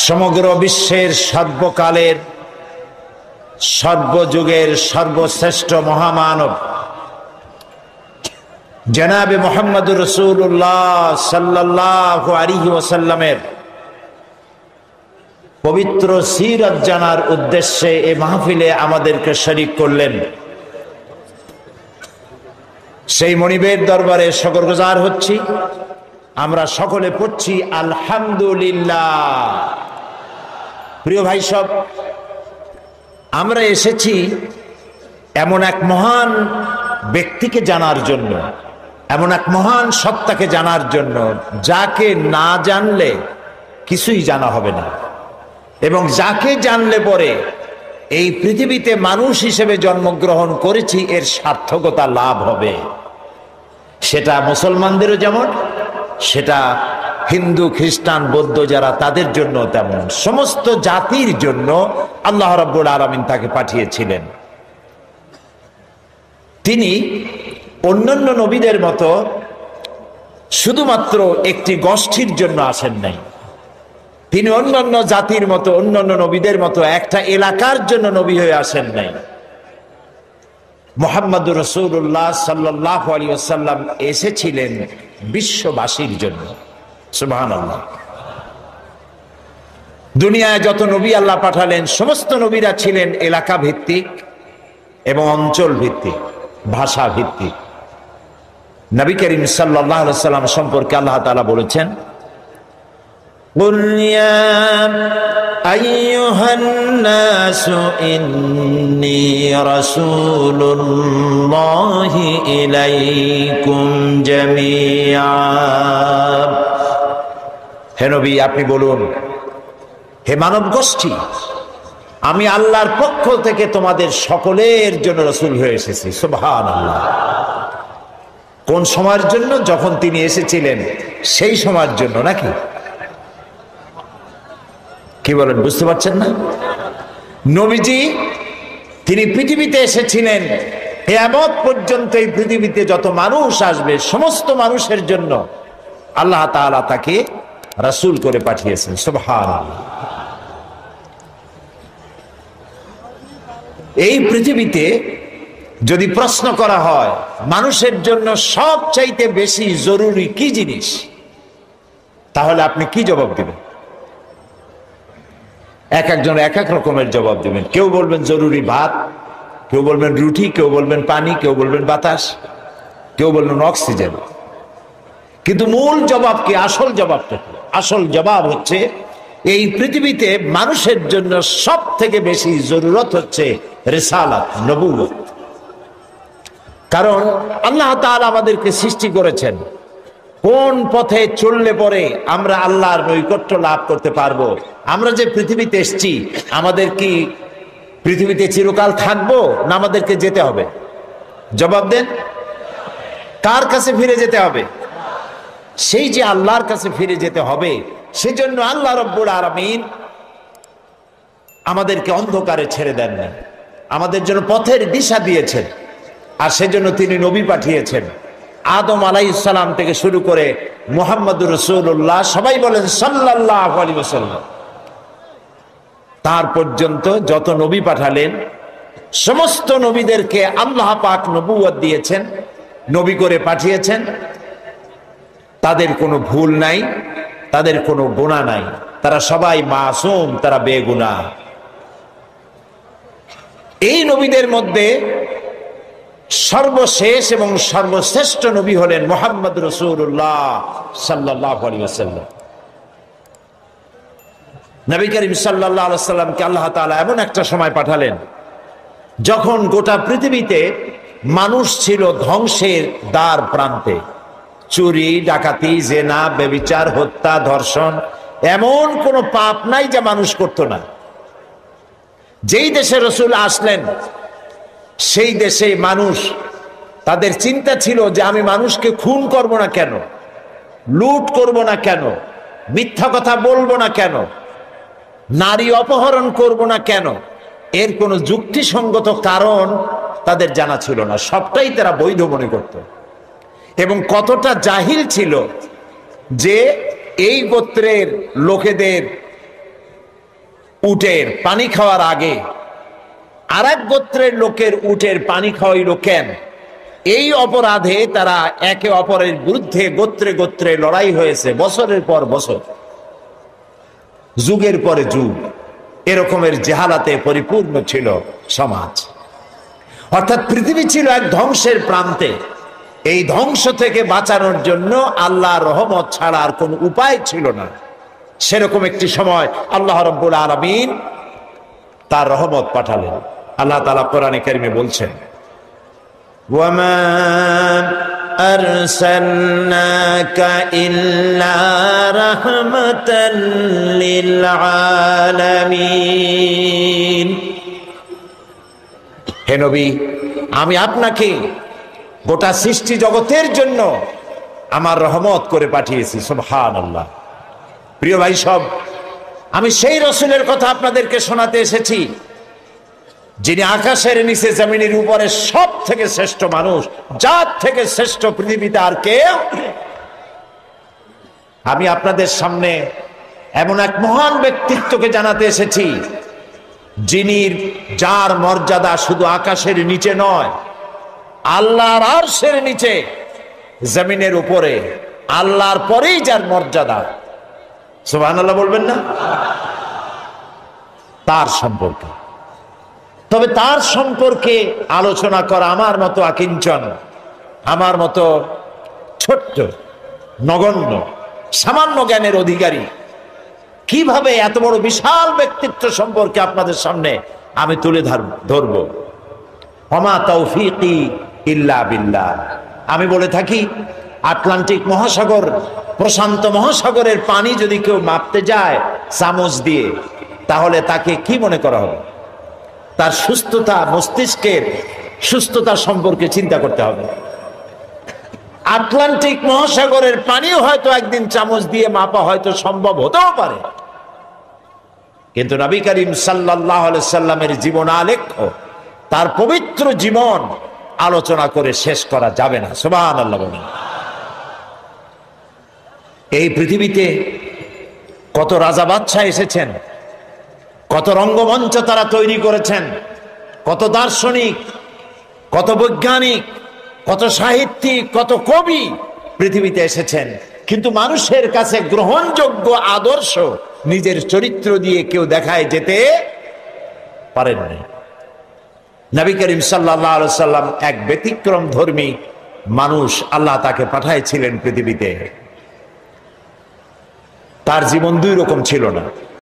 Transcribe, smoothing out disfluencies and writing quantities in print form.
সমগ্র বিশ্বের সর্বকালের সর্বযুগের সর্বশ্রেষ্ঠ মহামানব জনাবে মুহাম্মদুর রাসূলুল্লাহ সাল্লাল্লাহু আলাইহি ওয়াসাল্লামের পবিত্র সিরাত জানার উদ্দেশ্যে এই মাহফিলে আমাদেরকে শরীক করলেন। সেই মনিবের দরবারে শুকরগুজার হচ্ছি। আমরা সকলে পড়ছি আলহামদুলিল্লাহ। প্রিয় ভাই সব, আমরা এসেছি এমন এক মহান ব্যক্তিকে জানার জন্য, এমন এক মহান সত্তাকে জানার জন্য যাকে না জানলে কিছুই জানা হবে না, এবং যাকে জানলে পরে এই পৃথিবীতে মানুষ হিসেবে জন্মগ্রহণ করেছি এর সার্থকতা লাভ হবে। সেটা মুসলমানদেরও যেমন, সেটা হিন্দু খ্রিস্টান বৌদ্ধ যারা তাদের জন্য তেমন, সমস্ত জাতির জন্য আল্লাহ রাব্বুল আলামিন তাকে পাঠিয়েছিলেন। তিনি অন্যান্য নবীদের মতো শুধুমাত্র একটি গোষ্ঠীর জন্য আসেন নাই। তিনি অন্যান্য জাতির মতো, অন্যান্য নবীদের মতো একটা এলাকার জন্য নবী হয়ে আসেন নাই। মুহাম্মদুর রাসূলুল্লাহ সাল্লাল্লাহু আলাইহি ওয়াসাল্লাম এসেছিলেন বিশ্ববাসীর জন্য। সুবহানাল্লাহ। দুনিয়ায় যত নবী আল্লাহ পাঠালেন সমস্ত নবীরা ছিলেন এলাকা ভিত্তিক এবং অঞ্চল ভিত্তিক, ভাষা ভিত্তিক। নবী করিম সাল্লাল্লাহু আলাইহি ওয়াসাল্লাম সম্পর্কে আল্লাহ তাআলা বলেছেন, قُلْ يَا أَيُّهَا النَّاسُ إِنِّي رَسُولُ اللَّهِ إِلَيْكُمْ جَمِيعًا। হে নবী, আপনি বলুন, হে মানব গোষ্ঠী, আমি আল্লাহর পক্ষ থেকে তোমাদের সকলের জন্য রাসূল হয়ে এসেছি। সুবহানাল্লাহ। কোন সময়ের জন্য? যখন তিনি এসেছিলেন সেই সময়ের জন্য, নাকি? কি বলেন, বুঝতে পারছেন না? নবীজি তিনি পৃথিবীতে এসেছিলেন কিয়ামত পর্যন্ত এই পৃথিবীতে যত মানুষ আসবে সমস্ত মানুষের জন্য আল্লাহ তাআলা তাকে রাসূল করে পাঠিয়েছেন। সুবহানাল্লাহ। এই পৃথিবীতে যদি প্রশ্ন করা হয় মানুষের জন্য সবচাইতে বেশি জরুরি কি জিনিস, তাহলে আপনি কি জবাব দিবেন? এক একজন এক এক রকমের জবাব দিবেন। কেউ বলবেন জরুরি ভাত, কেউ বলবেন রুটি, কেউ বলবেন পানি, কেউ বলবেন বাতাস, কেউ বলবেন অক্সিজেন। কিন্তু মূল জবাব কি? আসল জবাবটা কি? আসল জবাব হচ্ছে এই পৃথিবীতে মানুষের জন্য সব থেকে বেশি জরুরত হচ্ছে রিসালাত, নবুয়ত। কারণ আল্লাহ তাআলা আমাদেরকে সৃষ্টি করেছেন কোন পথে চললে পরে আমরা আল্লাহর নৈকট্য লাভ করতে পারবো। আমরা যে পৃথিবীতে এসেছি, আমাদের কি পৃথিবীতে চিরকাল থাকবো না আমাদেরকে যেতে হবে? জবাব দেন। কার কাছে ফিরে যেতে হবে? সেই যে আল্লাহর কাছে ফিরে যেতে হবে, সেজন্য আল্লাহ রাব্বুল আলামিন আমাদেরকে অন্ধকারে ছেড়ে দেন না, আমাদের জন্য পথের দিশা দিয়েছেন। আর সেজন্য তিনি নবী পাঠিয়েছেন। আদম আলাইহিস সালাম থেকে শুরু করে মুহাম্মদুর রাসূলুল্লাহ, সবাই বলেন সাল্লাল্লাহু আলাইহি ওয়াসাল্লাম, তার পর্যন্ত যত নবী পাঠালেন সমস্ত নবীদেরকে আল্লাহ পাক নবুয়ত দিয়েছেন, নবী করে পাঠিয়েছেন। তাদের কোনো ভুল নাই, তাদের কোনো গুনাহ নাই, তারা সবাই মাসুম, তারা বেগুনাহ। এই নবীদের মধ্যে সর্বশেষ এবং সর্বশ্রেষ্ঠ নবী হলেন মুহাম্মদ রাসূলুল্লাহ সাল্লাল্লাহু আলাইহি ওয়াসাল্লাম। নবী করিম সাল্লাল্লাহু আলাইহি ওয়াসাল্লামকে আল্লাহ তাআলা এমন একটা সময় পাঠালেন যখন গোটা পৃথিবীতে মানুষ ছিল ধ্বংসের দ্বার প্রান্তে। চুরি, ডাকাতি, জেনা, ব্যভিচার, হত্যা, ধর্ষণ, এমন কোন পাপ নাই যা মানুষ করত না। যেই দেশে রাসূল আসলেন সেই দেশে মানুষ, তাদের চিন্তা ছিল যে আমি মানুষকে খুন করব না কেন, লুট করব না কেন, মিথ্যা কথা বলবো না কেন, নারী অপহরণ করব না কেন, এর কোনো যুক্তিসঙ্গত কারণ তাদের জানা ছিল না। সবটাই তারা বৈধ মনে করত। এবং কতটা জাহিল ছিল যে এই গোত্রের লোকেদের উটের পানি খাওয়ার আগে আর এক গোত্রের লোকের উটের পানি খাওয়াইল কেন? এই অপরাধে তারা একে অপরের বিরুদ্ধে গোত্রে গোত্রে লড়াই হয়েছে বছরের পর বছর, যুগের পরে যুগ। এরকমের জেহালাতে পরিপূর্ণ ছিল সমাজ। অর্থাৎ পৃথিবী ছিল এক ধ্বংসের প্রান্তে। এই ধ্বংস থেকে বাঁচানোর জন্য আল্লাহর রহমত ছাড়া আর কোন উপায় ছিল না। সেরকম একটি সময় আল্লাহ রাব্বুল আলামিন তার রহমত পাঠালেন। আল্লাহ তাআলা কোরআনে কারিমে বলছেন, ওয়ামা আরসালনাকা ইল্লা রাহমাতাল লিল আলামিন। হে নবী, আমি আপনাকে গোটা সৃষ্টি জগতের জন্য আমার রহমত করে পাঠিয়েছি। সুবহানাল্লাহ। প্রিয় ভাই সব, আমি সেই রসুলের কথা আপনাদেরকে শোনাতে এসেছি যিনি আকাশের নিচে জমিনের উপরে সব থেকে শ্রেষ্ঠ মানুষ, জাত থেকে শ্রেষ্ঠ পৃথিবীতে আর কেউ। আমি আপনাদের সামনে এমন এক মহান ব্যক্তিত্বকে জানাতে এসেছি যার মর্যাদা শুধু আকাশের নিচে নয়, আল্লাহর আরশের নিচে, জমিনের উপরে, আল্লাহর পরেই যার মর্যাদা। সুবহানাল্লাহ বলবেন না? তার সম্পর্কে, তবে তার সম্পর্কে আলোচনা করা আমার মতো আকিঞ্চন, আমার মতো ছোট্ট নগণ্য সামান্য জ্ঞানের অধিকারী কিভাবে এত বড় বিশাল ব্যক্তিত্ব সম্পর্কে আপনাদের সামনে আমি তুলে ধরব। ওমা তৌফিকি ইল্লা বিল্লাহ। আমি বলে থাকি, আটলান্টিক মহাসাগর, প্রশান্ত মহাসাগরের পানি যদি কেউ মাপতে যায় চামচ দিয়ে, তাহলে তাকে কি মনে করা হবে? তার সুস্থতা, মস্তিষ্কের সুস্থতা সম্পর্কে চিন্তা করতে হবে। আটলান্টিক মহাসাগরের পানিও হয়তো একদিন চামচ দিয়ে মাপা হয়তো সম্ভব হতেও পারে, কিন্তু নবী করিম সাল্লাল্লাহু আলাইহি সাল্লামের জীবন আলেখ্য, তার পবিত্র জীবন আলোচনা করে শেষ করা যাবে না। সুবহানাল্লাহ বলেন। এই পৃথিবীতে কত রাজা বাদশাহ এসেছেন, কত রঙ্গমঞ্চ তারা তৈরি করেছেন, কত দার্শনিক, কত বৈজ্ঞানিক, কত সাহিত্যিক, কত কবি পৃথিবীতে এসেছেন, কিন্তু মানুষের কাছে গ্রহণযোগ্য আদর্শ নিজের চরিত্র দিয়ে কেউ দেখায় যেতে পারেননি। নবী করিম সাল্লাল্লাহু আলাইহি সাল্লাম এক ব্যতিক্রম ধর্মী মানুষ, আল্লাহ তাকে পাঠাইছিলেন পৃথিবীতে। তার জীবন দুই রকম ছিল না।